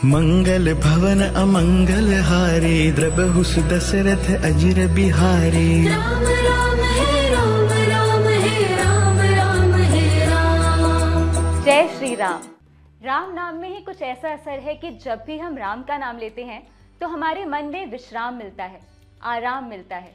मंगल भवन अमंगल हारी, द्रबहु दशरथ अजिर बिहारी। राम राम है राम, राम है राम, राम है राम। जय श्री राम। राम नाम में ही कुछ ऐसा असर है कि जब भी हम राम का नाम लेते हैं तो हमारे मन में विश्राम मिलता है, आराम मिलता है।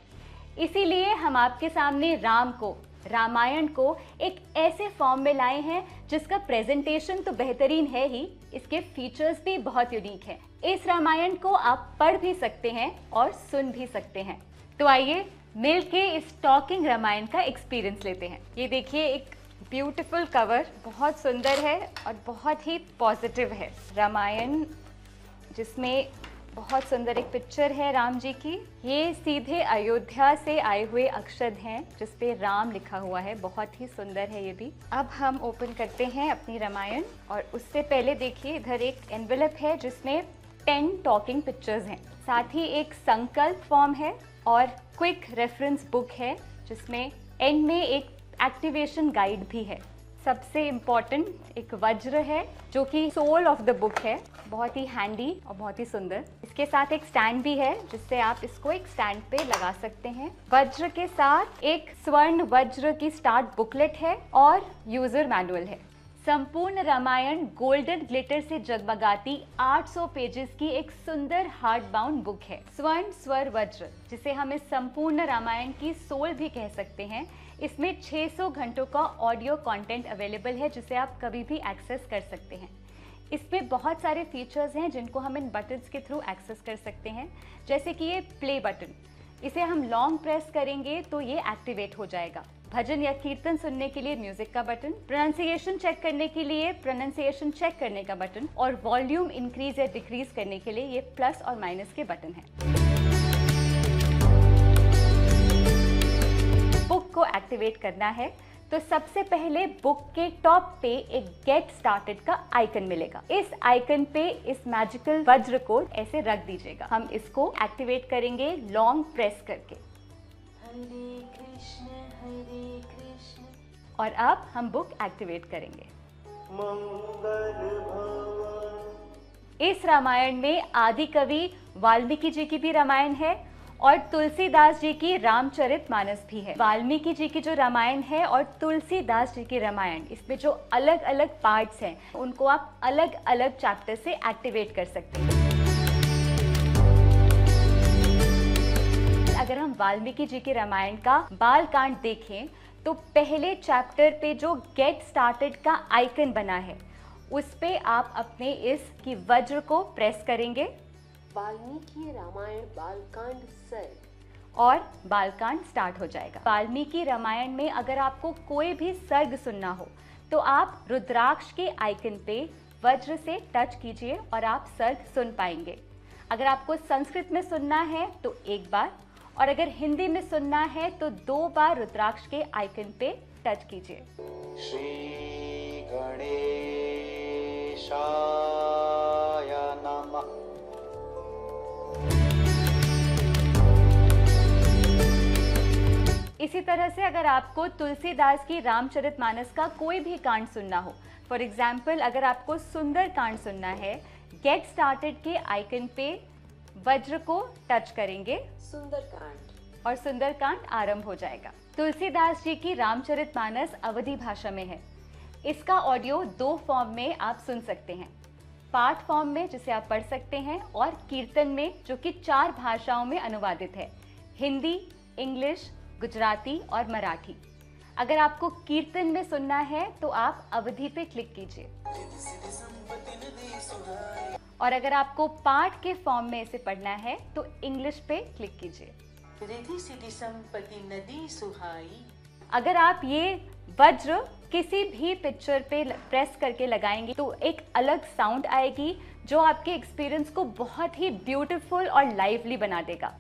इसीलिए हम आपके सामने राम को, रामायण को एक ऐसे फॉर्म में लाए हैं जिसका प्रेजेंटेशन तो बेहतरीन है ही, इसके फीचर्स भी बहुत यूनिक हैं। इस रामायण को आप पढ़ भी सकते हैं और सुन भी सकते हैं। तो आइए मिलके इस टॉकिंग रामायण का एक्सपीरियंस लेते हैं। ये देखिए, एक ब्यूटीफुल कवर, बहुत सुंदर है और बहुत ही पॉजिटिव है। रामायण जिसमें बहुत सुंदर एक पिक्चर है राम जी की। ये सीधे अयोध्या से आए हुए अक्षर हैं जिस पे राम लिखा हुआ है, बहुत ही सुंदर है ये भी। अब हम ओपन करते हैं अपनी रामायण और उससे पहले देखिए इधर एक एनवेलप है जिसमें 10 टॉकिंग पिक्चर्स हैं। साथ ही एक संकल्प फॉर्म है और क्विक रेफरेंस बुक है जिसमें एंड में एक एक्टिवेशन गाइड भी है। सबसे इम्पॉर्टेंट एक वज्र है जो कि सोल ऑफ द बुक है, बहुत ही हैंडी और बहुत ही सुंदर। इसके साथ एक स्टैंड भी है जिससे आप इसको एक स्टैंड पे लगा सकते हैं। वज्र के साथ एक स्वर्ण वज्र की स्टार्ट बुकलेट है और यूजर मैनुअल है। संपूर्ण रामायण गोल्डन ग्लिटर से जगमगाती 800 पेजेस की एक सुंदर हार्ड बाउंड बुक है। स्वर्ण स्वर वज्र, जिसे हम इस संपूर्ण रामायण की सोल भी कह सकते हैं। इसमें 600 घंटों का ऑडियो कंटेंट अवेलेबल है जिसे आप कभी भी एक्सेस कर सकते हैं। इसमें बहुत सारे फीचर्स हैं जिनको हम इन बटन्स के थ्रू एक्सेस कर सकते हैं, जैसे कि ये प्ले बटन। इसे हम लॉन्ग प्रेस करेंगे तो ये एक्टिवेट हो जाएगा। भजन या कीर्तन सुनने के लिए म्यूजिक का बटन, प्रोनाउंसिएशन चेक करने के लिए प्रोनाउंसिएशन चेक करने का बटन और वॉल्यूम इंक्रीज या डिक्रीज करने के लिए ये प्लस और माइनस के बटन हैं। बुक को एक्टिवेट करना है तो सबसे पहले बुक के टॉप पे एक गेट स्टार्टेड का आइकन मिलेगा। इस आइकन पे इस मैजिकल वज्र को ऐसे रख दीजिएगा। हम इसको एक्टिवेट करेंगे लॉन्ग प्रेस करके। हरे कृष्ण हरे कृष्ण। और अब हम बुक एक्टिवेट करेंगे। इस रामायण में आदि कवि वाल्मीकि जी की भी रामायण है और तुलसीदास जी की रामचरितमानस भी है। वाल्मीकि जी की जो रामायण है और तुलसीदास जी की रामायण, इसमें जो अलग अलग पार्ट्स हैं उनको आप अलग अलग चैप्टर से एक्टिवेट कर सकते हैं। अगर हम वाल्मीकि जी की रामायण का बालकांड देखें तो पहले चैप्टर पे जो गेट स्टार्टेड का आइकन बना है उस पे आप अपने इस की वज्र को प्रेस करेंगे। वाल्मीकि रामायण बालकांड सर्ग और बालकांड स्टार्ट हो जाएगा। वाल्मीकि रामायण में अगर आपको कोई भी सर्ग सुनना हो तो आप रुद्राक्ष के आइकन पे वज्र से टच कीजिए और आप सर्ग सुन पाएंगे। अगर आपको संस्कृत में सुनना है तो एक बार, और अगर हिंदी में सुनना है तो 2 बार रुद्राक्ष के आइकन पे टच कीजिए। श्री गणेशाय नमः। इसी तरह से अगर आपको तुलसीदास की रामचरितमानस का कोई भी कांड सुनना हो, फॉर एग्जाम्पल अगर आपको सुंदर कांड सुनना है, गेट स्टार्टेड के आइकन पे वज्र को टच करेंगे सुंदरकांड और सुंदरकांड आरंभ हो जाएगा। तुलसीदास जी की रामचरितमानस अवधी भाषा में है। इसका ऑडियो 2 फॉर्म में आप सुन सकते हैं, पाठ फॉर्म में जिसे आप पढ़ सकते हैं और कीर्तन में जो कि 4 भाषाओं में अनुवादित है, हिंदी, इंग्लिश, गुजराती और मराठी। अगर आपको कीर्तन में सुनना है तो आप अवधि पे क्लिक कीजिए, और अगर आपको पाठ के फॉर्म में इसे पढ़ना है तो इंग्लिश पे क्लिक कीजिए। रिधि सिद्धि संपत्ति नदी सुहाई। अगर आप ये वज्र किसी भी पिक्चर पे प्रेस करके लगाएंगे तो एक अलग साउंड आएगी जो आपके एक्सपीरियंस को बहुत ही ब्यूटीफुल और लाइवली बना देगा।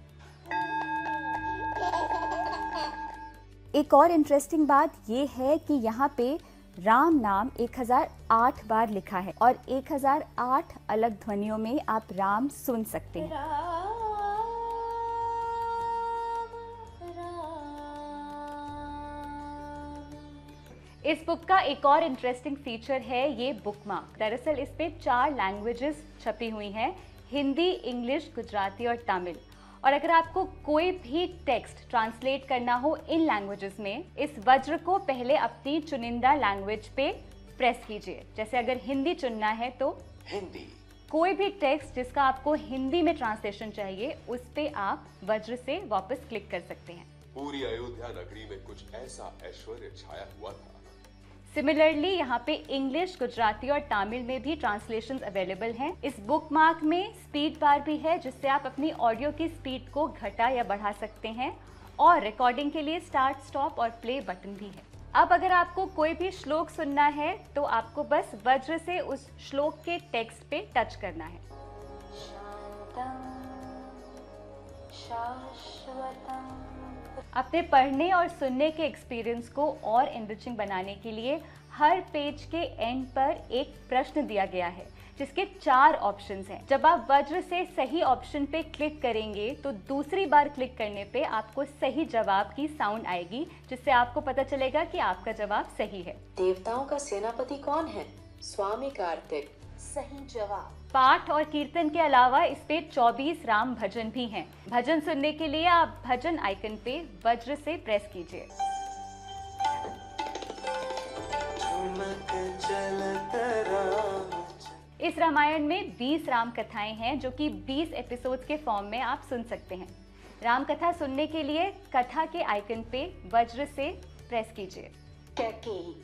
एक और इंटरेस्टिंग बात ये है कि यहाँ पे राम नाम 1008 बार लिखा है और 1008 अलग ध्वनियों में आप राम सुन सकते हैं। इस बुक का एक और इंटरेस्टिंग फीचर है ये बुकमार्क। दरअसल इस पे 4 लैंग्वेजेस छपी हुई हैं, हिंदी, इंग्लिश, गुजराती और तमिल। और अगर आपको कोई भी टेक्स्ट ट्रांसलेट करना हो इन लैंग्वेजेस में, इस वज्र को पहले अपनी चुनिंदा लैंग्वेज पे प्रेस कीजिए। जैसे अगर हिंदी चुनना है तो हिंदी। कोई भी टेक्स्ट जिसका आपको हिंदी में ट्रांसलेशन चाहिए उस पे आप वज्र से वापस क्लिक कर सकते हैं। पूरी अयोध्या नगरी में कुछ ऐसा ऐश्वर्य छाया हुआ था। सिमिलरली यहाँ पे इंग्लिश, गुजराती और तमिल में भी ट्रांसलेशंस अवेलेबल हैं। इस बुकमार्क में स्पीड बार भी है जिससे आप अपनी ऑडियो की स्पीड को घटा या बढ़ा सकते हैं, और रिकॉर्डिंग के लिए स्टार्ट, स्टॉप और प्ले बटन भी है। अब अगर आपको कोई भी श्लोक सुनना है तो आपको बस वज्र से उस श्लोक के टेक्स्ट पे टच करना है। अपने पढ़ने और सुनने के एक्सपीरियंस को और एनरिचिंग बनाने के लिए हर पेज के एंड पर एक प्रश्न दिया गया है जिसके 4 ऑप्शंस हैं। जब आप वज्र से सही ऑप्शन पे क्लिक करेंगे तो दूसरी बार क्लिक करने पे आपको सही जवाब की साउंड आएगी, जिससे आपको पता चलेगा कि आपका जवाब सही है। देवताओं का सेनापति कौन है? स्वामी कार्तिक। सही जवाब। पाठ और कीर्तन के अलावा इस पे 24 राम भजन भी हैं। भजन सुनने के लिए आप भजन आइकन पे वज्र से प्रेस कीजिए। इस रामायण में 20 राम कथाएं हैं जो कि 20 एपिसोड्स के फॉर्म में आप सुन सकते हैं। राम कथा सुनने के लिए कथा के आइकन पे वज्र से प्रेस कीजिए। कैकेयी।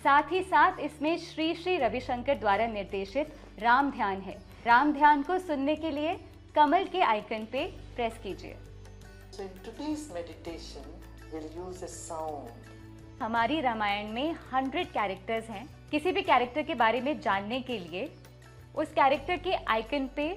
साथ ही साथ इसमें श्री श्री रविशंकर द्वारा निर्देशित राम ध्यान है। राम ध्यान को सुनने के लिए कमल के आइकन पे प्रेस कीजिए। So in today's meditation, we'll use a sound. हमारी रामायण में 100 कैरेक्टर्स हैं। किसी भी कैरेक्टर के बारे में जानने के लिए उस कैरेक्टर के आइकन पे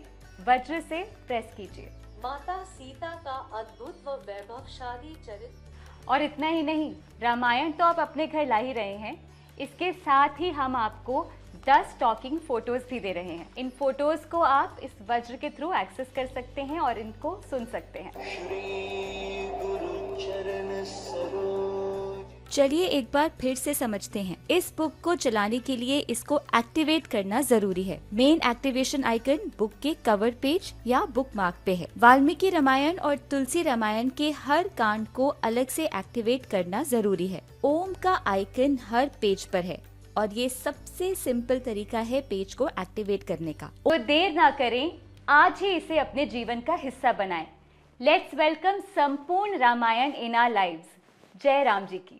वज्र से प्रेस कीजिए। माता सीता का अद्भुत व वैभवशाली चरित्र। और इतना ही नहीं, रामायण तो आप अपने घर ला ही रहे हैं, इसके साथ ही हम आपको 10 टॉकिंग फोटोज भी दे रहे हैं। इन फोटोज को आप इस वज्र के थ्रू एक्सेस कर सकते हैं और इनको सुन सकते हैं। श्री गुरु चरण सरोज। चलिए एक बार फिर से समझते हैं। इस बुक को चलाने के लिए इसको एक्टिवेट करना जरूरी है। मेन एक्टिवेशन आइकन बुक के कवर पेज या बुकमार्क पे है। वाल्मीकि रामायण और तुलसी रामायण के हर कांड को अलग से एक्टिवेट करना जरूरी है। ओम का आइकन हर पेज पर है और ये सबसे सिंपल तरीका है पेज को एक्टिवेट करने का। तो देर ना करें, आज ही इसे अपने जीवन का हिस्सा बनाएं। लेट्स वेलकम संपूर्ण रामायण इन आवर लाइव्स। जय राम जी की।